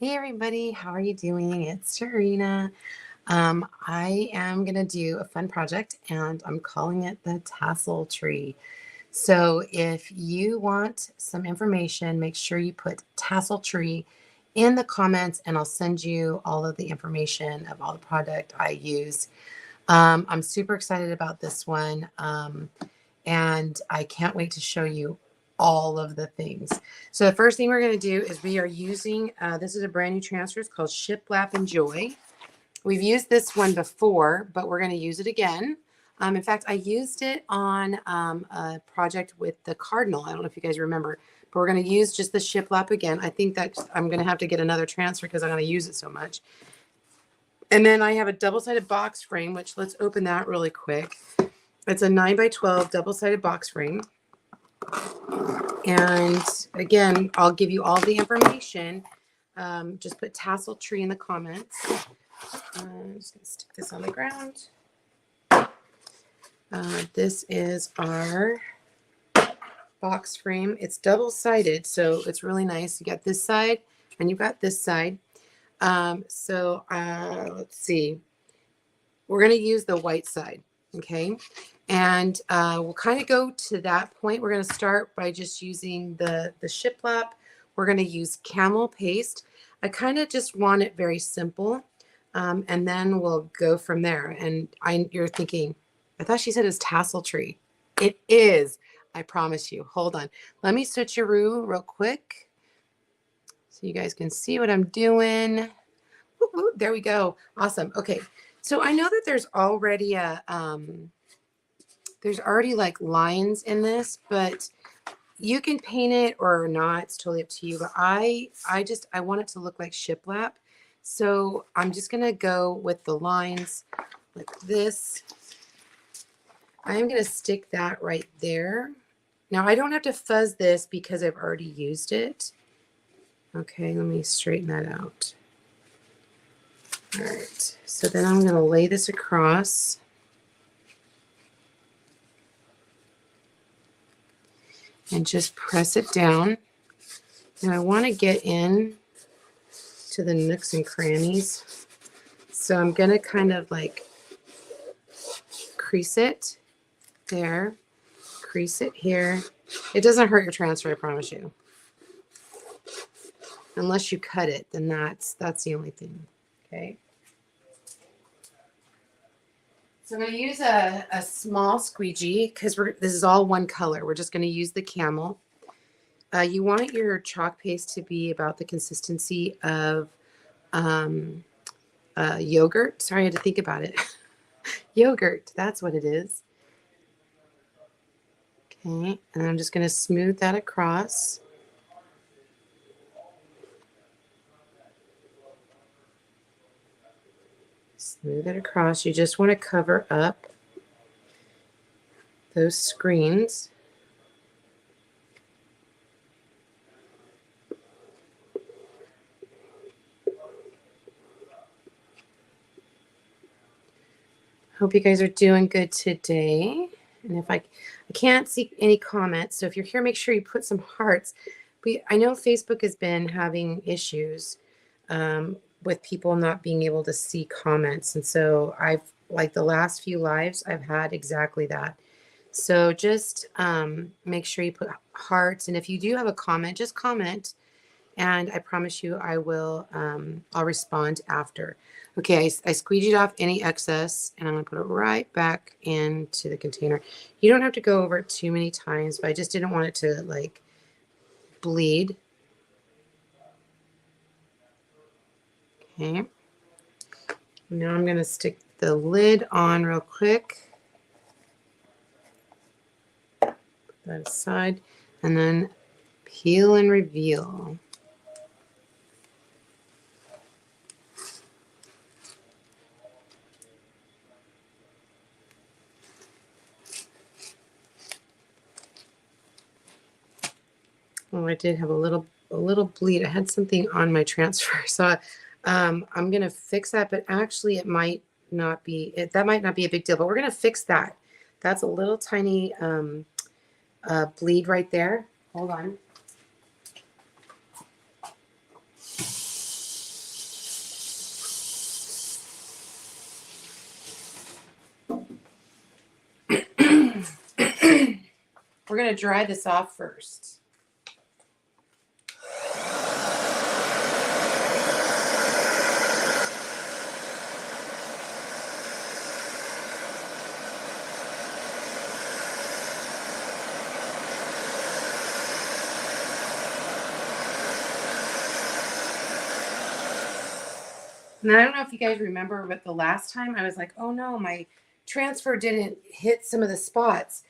Hey everybody, how are you doing? It's Serena. I am going to do a fun project and I'm calling it the Tassel Tree. So if you want some information, make sure you put Tassel Tree in the comments and I'll send you all of the information of all the product I use. I'm super excited about this one. And I can't wait to show you all of the things. So the first thing we're going to do is we are using, this is a brand new transfer. It's called Shiplap Enjoy. We've used this one before, but we're going to use it again. In fact, I used it on a project with the Cardinal. I don't know if you guys remember, but we're going to use just the shiplap again. I think that I'm going to have to get another transfer because I'm going to use it so much. And then I have a double-sided box frame, which let's open that really quick. It's a 9x12 double-sided box frame. And again, I'll give you all the information. Just put Tassel Tree in the comments. I'm just going to stick this on the ground. This is our box frame. It's double-sided, so it's really nice. You got this side and you've got this side. Let's see. We're going to use the white side, okay? And we'll kind of go to that point. We're going to start by just using the shiplap. We're going to use camel paste. I kind of just want it very simple. And then we'll go from there. And you're thinking, I thought she said it's Tassel Tree. It is. I promise you. Hold on. Let me switcheroo real quick so you guys can see what I'm doing. Woo-hoo, there we go. Awesome. Okay. So I know that there's already there's already like lines in this, but you can paint it or not. It's totally up to you. But I want it to look like shiplap. So I'm just going to go with the lines like this. I'm going to stick that right there. Now I don't have to fuzz this because I've already used it. Okay, let me straighten that out. All right, so then I'm going to lay this across. And just press it down. Now I want to get in to the nooks and crannies. So I'm going to kind of like crease it there, crease it here. It doesn't hurt your transfer, I promise you. Unless you cut it, then that's the only thing. Okay. So I'm going to use a small squeegee because this is all one color. We're just going to use the camel. You want your chalk paste to be about the consistency of yogurt. Sorry, I had to think about it. Yogurt, that's what it is. Okay, and I'm just going to smooth that across. Smooth it across. You just want to cover up those screens. Hope you guys are doing good today. And if I can't see any comments, so if you're here, make sure you put some hearts. I know Facebook has been having issues with people not being able to see comments. And so like the last few lives, I've had exactly that. So just make sure you put hearts. And if you do have a comment, just comment. And I promise you I'll respond after. Okay, I squeegeed off any excess and I'm going to put it right back into the container. You don't have to go over it too many times, but I just didn't want it to like bleed. Okay. Now I'm going to stick the lid on real quick. Put that aside and then peel and reveal. Oh, I did have a little bleed. I had something on my transfer, so I'm going to fix that. But actually, it might not be. That might not be a big deal. But we're going to fix that. That's a little tiny bleed right there. Hold on. to dry this off first. And I don't know if you guys remember, but the last time I was like, oh no, my transfer didn't hit some of the spots.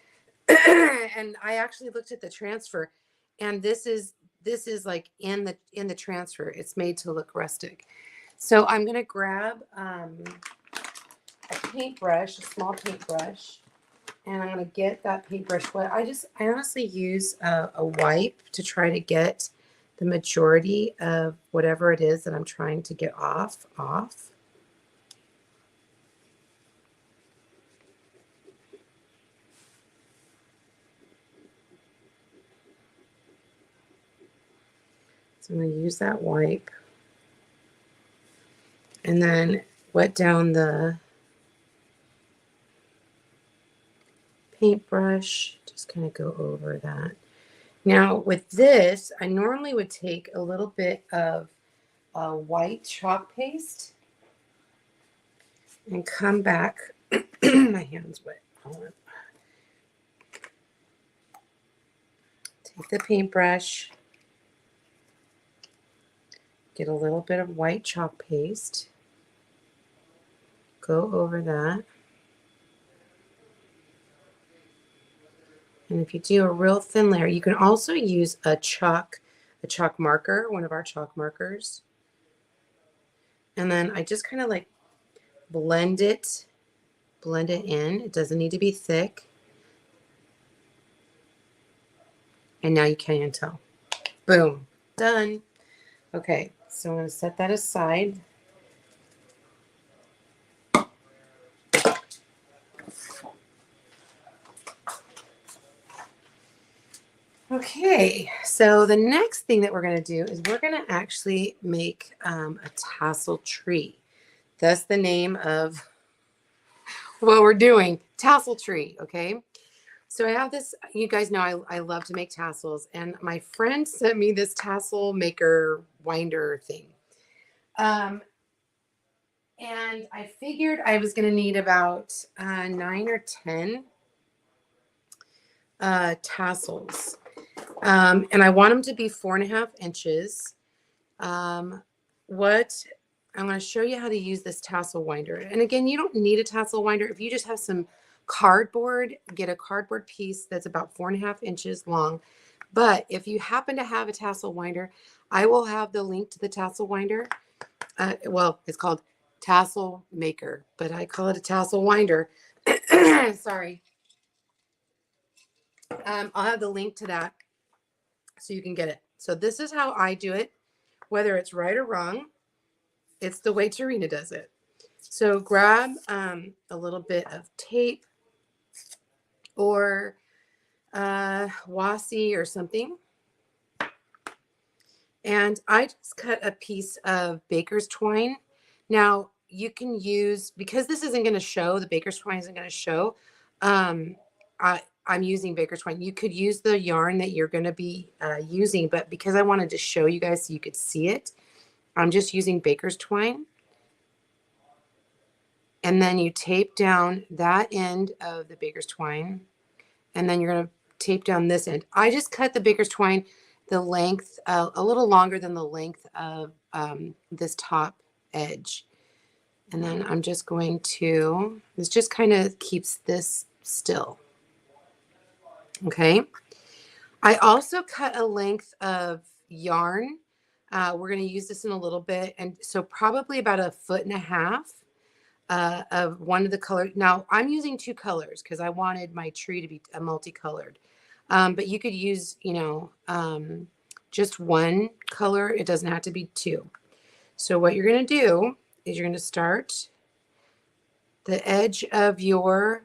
And I actually looked at the transfer, and this is like in the transfer. It's made to look rustic. So I'm gonna grab a paintbrush, a small paintbrush, and I'm gonna get that paintbrush wet. I honestly use a wipe to try to get the majority of whatever it is that I'm trying to get off. So I'm going to use that wipe and then wet down the paintbrush. Just kind of go over that. Now with this, I normally would take a little bit of white chalk paste and come back. My hand's wet. Hold on. Take the paintbrush, get a little bit of white chalk paste, go over that. And if you do a real thin layer, you can also use a chalk marker, one of our chalk markers. And then I just kind of like blend it in. It doesn't need to be thick. And now you can tell. Boom, done. Okay, so I'm going to set that aside. Okay, so the next thing that we're going to do is we're going to actually make a tassel tree. That's the name of what we're doing, tassel tree, okay? So I have this, you guys know I love to make tassels, and my friend sent me this tassel maker winder thing. And I figured I was going to need about 9 or 10 tassels. And I want them to be 4.5 inches. What I'm going to show you how to use this tassel winder. And again, you don't need a tassel winder. If you just have some cardboard, get a cardboard piece that's about 4.5 inches long. But if you happen to have a tassel winder, I will have the link to the tassel winder. Well, it's called Tassel Maker, but I call it a tassel winder. Sorry. I'll have the link to that so you can get it. So this is how I do it. Whether it's right or wrong, it's the way Tarina does it. So grab a little bit of tape or washi or something. And I just cut a piece of baker's twine. Now you can use, because this isn't going to show, the baker's twine isn't going to show. I'm using baker's twine. You could use the yarn that you're going to be using, but because I wanted to show you guys so you could see it, I'm just using baker's twine. And then you tape down that end of the baker's twine. And then you're going to tape down this end. I just cut the baker's twine the length, a little longer than the length of this top edge. And then I'm just going to, this just kind of keeps this still. Okay. I also cut a length of yarn. We're going to use this in a little bit. And so probably about 1.5 feet of one of the colors. Now I'm using 2 colors because I wanted my tree to be multicolored. But you could use, just one color. It doesn't have to be 2. So what you're going to do is you're going to start the edge of your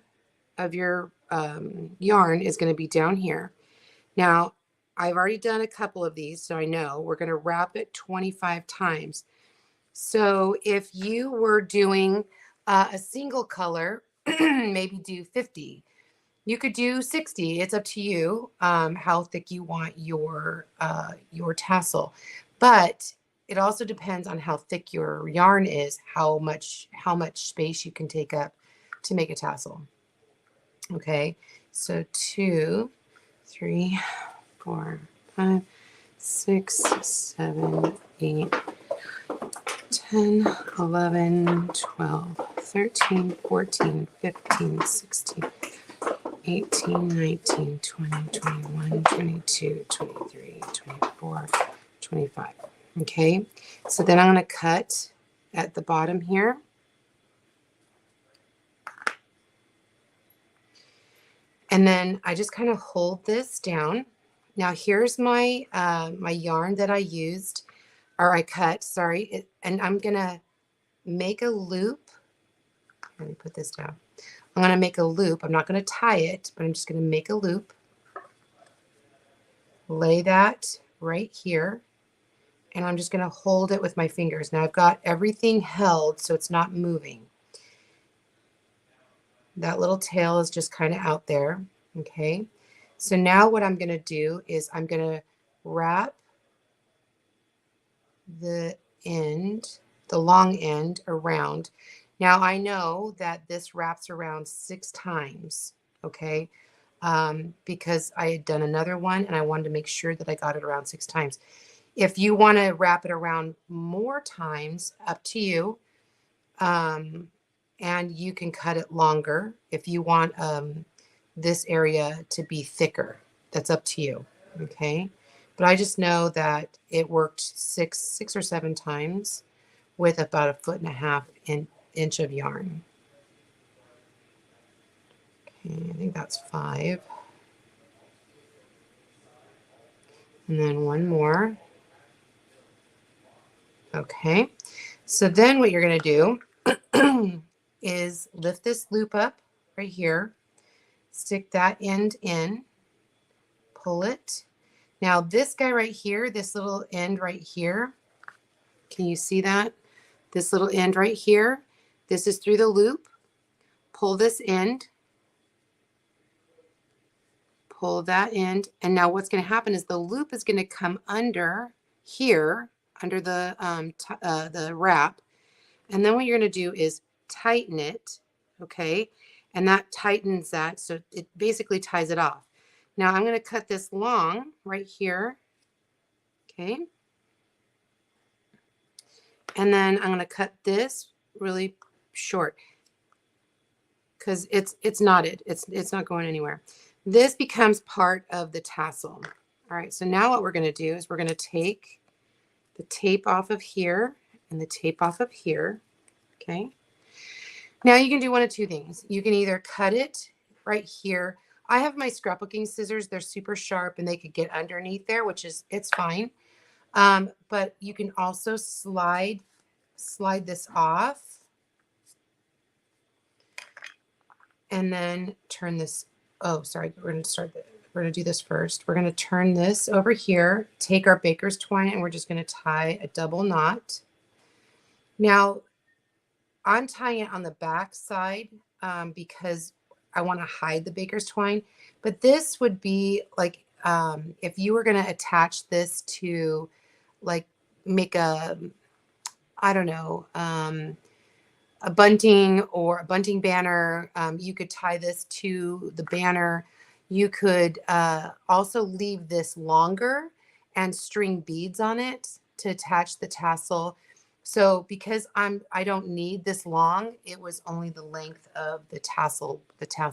yarn is going to be down here. Now, I've already done a couple of these, so I know we're going to wrap it 25 times. So if you were doing a single color, maybe do 50. You could do 60. It's up to you how thick you want your tassel. But it also depends on how thick your yarn is, how much space you can take up to make a tassel. Okay, so 2, 3, 4, 5, 6, 7, 8, 10, 11, 12, 13, 14, 15, 16, 18, 19, 20, 21, 22, 23, 24, 25. Okay, so then I'm going to cut at the bottom here. And then I just kind of hold this down. Now here's my my yarn that I used, or I cut, sorry. And I'm going to make a loop. Let me put this down. I'm going to make a loop. I'm not going to tie it, but I'm just going to make a loop. Lay that right here. And I'm just going to hold it with my fingers. Now I've got everything held so it's not moving. That little tail is just kind of out there. Okay. So now what I'm going to do is I'm going to wrap the end, the long end around. Now I know that this wraps around 6 times. Okay. Because I had done another one and I wanted to make sure that I got it around 6 times. If you want to wrap it around more times, up to you. And you can cut it longer if you want this area to be thicker. That's up to you. Okay. But I just know that it worked six or 7 times with about 1.5 inch of yarn. Okay, I think that's 5. And then one more. Okay, so then what you're going to do is lift this loop up right here, stick that end in, pull it. Now this guy right here, this little end right here, can you see that? This little end right here, this is through the loop. Pull this end, pull that end, and now what's going to happen is the loop is going to come under here, under the wrap, and then what you're going to do is tighten it, okay? And that tightens that, so it basically ties it off. Now I'm going to cut this long right here, okay? And then I'm going to cut this really short because it's knotted. It's not going anywhere. This becomes part of the tassel. All right, so now what we're going to do is we're going to take the tape off of here and the tape off of here, okay? Now you can do one of 2 things. You can either cut it right here. I have my scrapbooking scissors. They're super sharp and they could get underneath there, which is, it's fine. But you can also slide this off and then turn this. Oh, sorry. We're going to do this first. We're going to turn this over here, take our baker's twine, and we're just going to tie a double knot. Now, I'm tying it on the back side because I want to hide the baker's twine. But this would be like if you were going to attach this to like make a, I don't know, a bunting or a bunting banner. You could tie this to the banner. You could also leave this longer and string beads on it to attach the tassel. So because I don't need this long, it was only the length of the tassel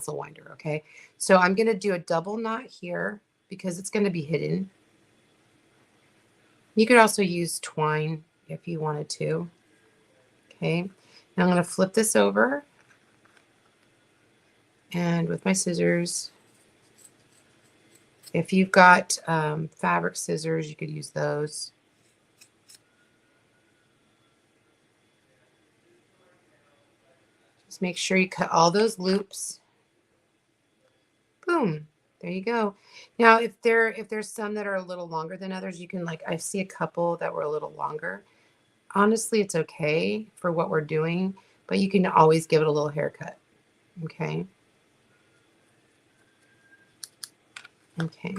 winder, okay? So I'm going to do a double knot here because it's going to be hidden. You could also use twine if you wanted to. Okay. Now I'm going to flip this over and with my scissors, if you've got fabric scissors, you could use those. Just make sure you cut all those loops. Boom. There you go. Now, if there's some that are a little longer than others, you can, like, I see a couple that were a little longer. Honestly, it's okay for what we're doing, but you can always give it a little haircut. Okay. Okay.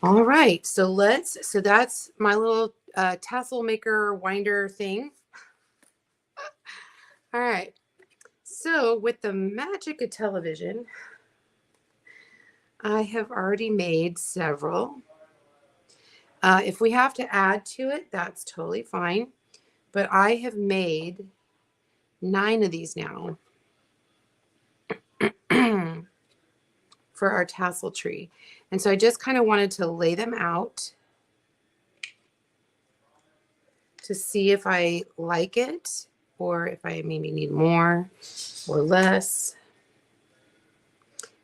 All right. So that's my little tassel maker winder thing. All right. So with the magic of television, I have already made several. If we have to add to it, that's totally fine. But I have made 9 of these now for our tassel tree. And so I just kind of wanted to lay them out to see if I like it or if I maybe need more or less.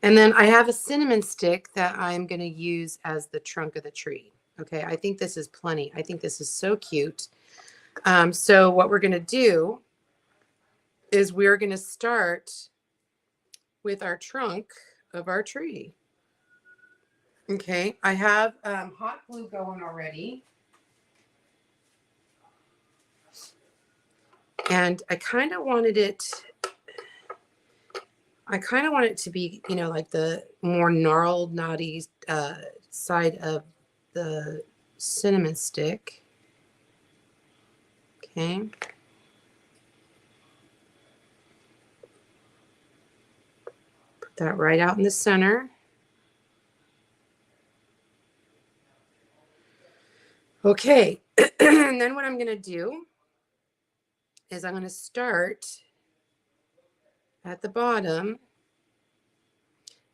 And then I have a cinnamon stick that I'm going to use as the trunk of the tree. Okay, I think this is plenty. I think this is so cute. So what we're going to do is we're going to start with our trunk of our tree. Okay, I have hot glue going already. And I kind of wanted it to be, you know, like the more gnarled, knotty side of the cinnamon stick. Okay. Put that right out in the center. Okay. And then what I'm going to do is I'm going to start at the bottom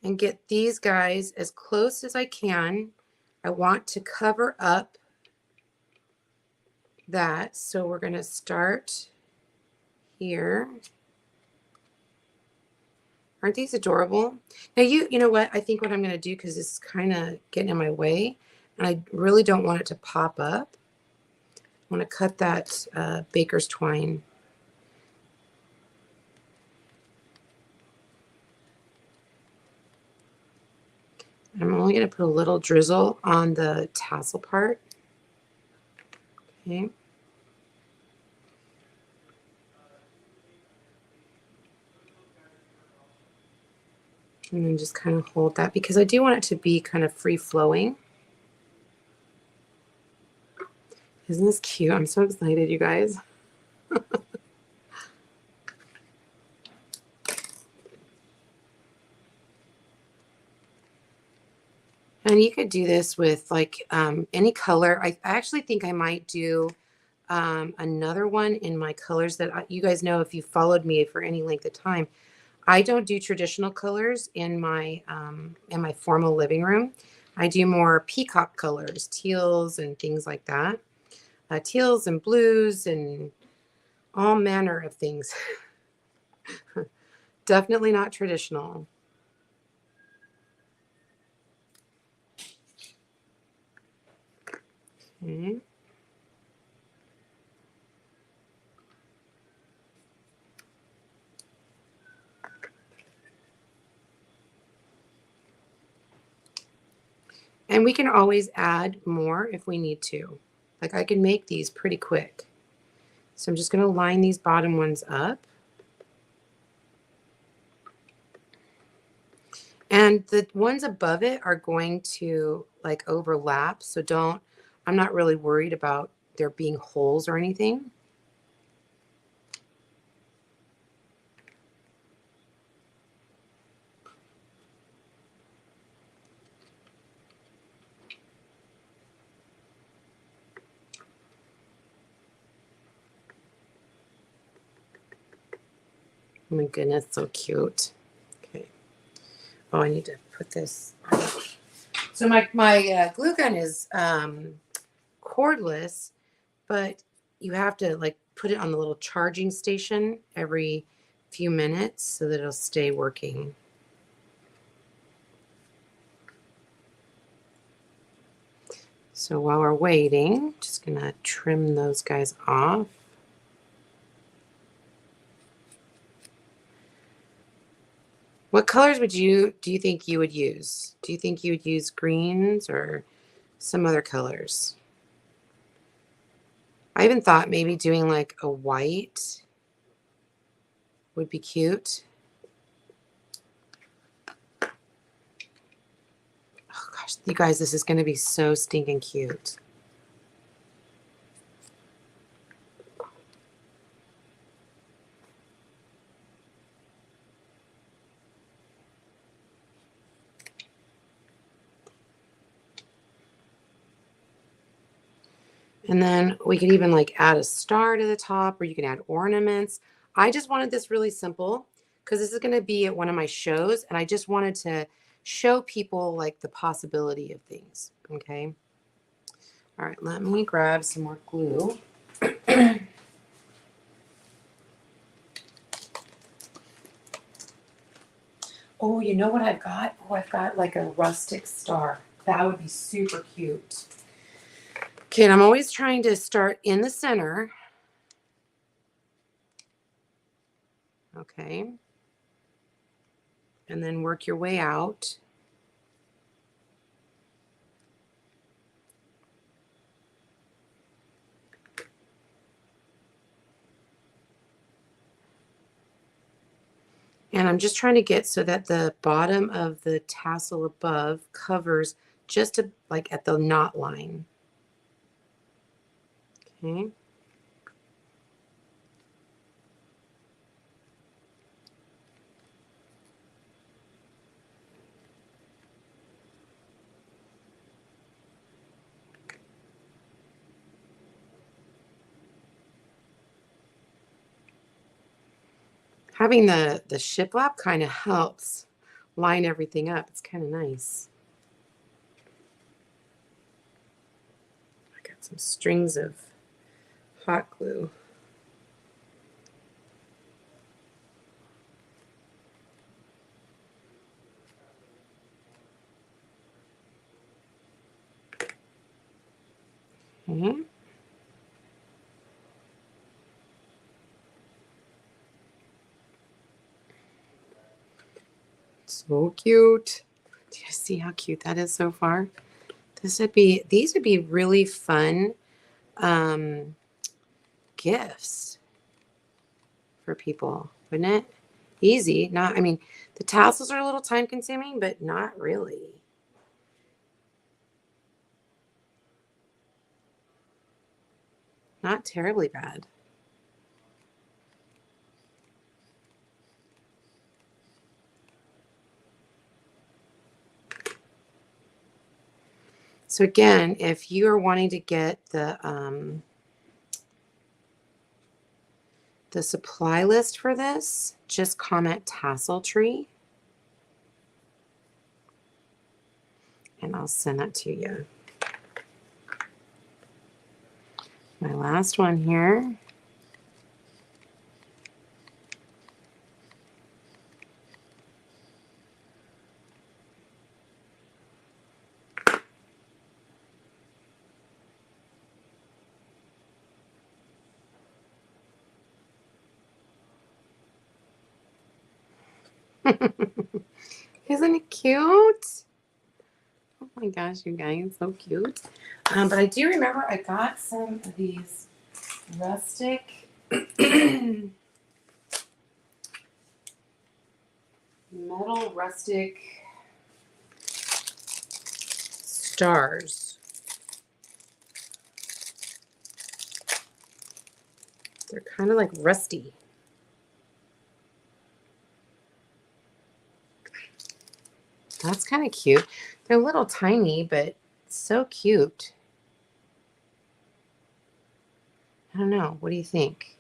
and get these guys as close as I can. I want to cover up that. So we're going to start here. Aren't these adorable? Now you know what? I think what I'm going to do, because this is kind of getting in my way, and I really don't want it to pop up. I want to cut that baker's twine. I'm only going to put a little drizzle on the tassel part. Okay. And then just kind of hold that, because I do want it to be kind of free flowing. Isn't this cute? I'm so excited, you guys. And you could do this with like any color. I actually think I might do another one in my colors that you guys know, if you followed me for any length of time, I don't do traditional colors in my formal living room. I do more peacock colors, teals and things like that. Teals and blues and all manner of things. Definitely not traditional. Okay. And we can always add more if we need to. Like I can make these pretty quick. So I'm just going to line these bottom ones up. And the ones above it are going to like overlap. So I'm not really worried about there being holes or anything. Oh my goodness, so cute. Okay. Oh, I need to put this. So my glue gun is cordless, but you have to like put it on the little charging station every few minutes so that it'll stay working. So while we're waiting, just gonna trim those guys off. What colors do you think you would use? Do you think you would use greens or some other colors? I even thought maybe doing like a white would be cute. Oh Gosh, you guys, this is going to be so stinking cute. And then we could even like add a star to the top, or you can add ornaments. I just wanted this really simple because this is going to be at one of my shows, and I just wanted to show people like the possibility of things. Okay. All right, let me grab some more glue. Oh, you know what I've got? Oh, I've got like a rustic star. That would be super cute. Okay, and I'm always trying to start in the center. Okay. And then work your way out. And I'm just trying to get so that the bottom of the tassel above covers just like at the knot line. Okay. Having the shiplap kind of helps line everything up. It's kind of nice. I got some strings of hot glue. Okay. So cute. Do you see how cute that is so far? These would be really fun gifts for people, wouldn't it? Easy. Not, I mean, the tassels are a little time consuming, but not really. Not terribly bad. So again, if you are wanting to get the supply list for this, just comment Tassel Tree and I'll send that to you. My last one here. Isn't it cute? Oh my gosh, you guys, so cute. But I do remember I got some of these rustic metal rustic stars. They're kind of like rusty. That's kind of cute. They're a little tiny, but so cute. I don't know. What do you think?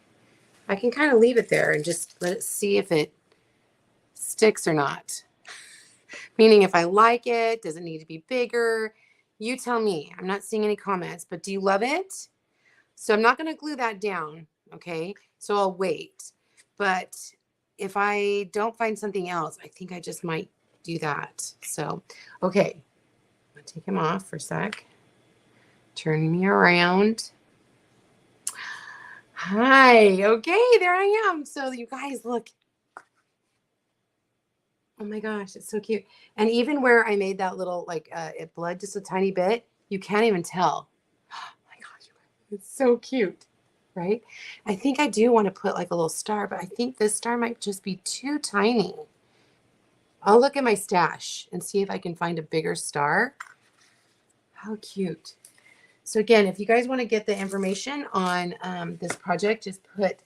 I can kind of leave it there and just let it see if it sticks or not. Meaning if I like it, does it need to be bigger? You tell me. I'm not seeing any comments, but do you love it? So I'm not going to glue that down. Okay. So I'll wait. But if I don't find something else, I think I just might do that. So, okay. I'll take him off for a sec. Turn me around. Hi. Okay, there I am. So you guys look. Oh my gosh, it's so cute. And even where I made that little like it bled just a tiny bit, you can't even tell. Oh my gosh, it's so cute, right? I think I do want to put like a little star, but I think this star might just be too tiny. I'll look at my stash and see if I can find a bigger star. How cute. So again, if you guys want to get the information on this project, just put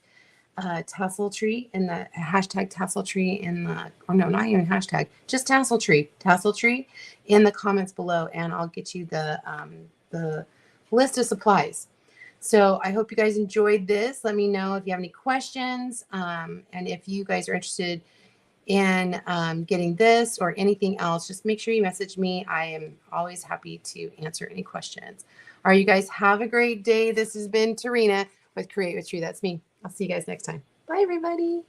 tassel tree in the hashtag tassel tree in the, or no, not even hashtag, just tassel tree in the comments below, and I'll get you the list of supplies. So I hope you guys enjoyed this. Let me know if you have any questions, and if you guys are interested in getting this or anything else, just make sure you message me. I am always happy to answer any questions. All right, you guys have a great day. This has been Tarina with Create with Tree. That's me. I'll see you guys next time. Bye, everybody.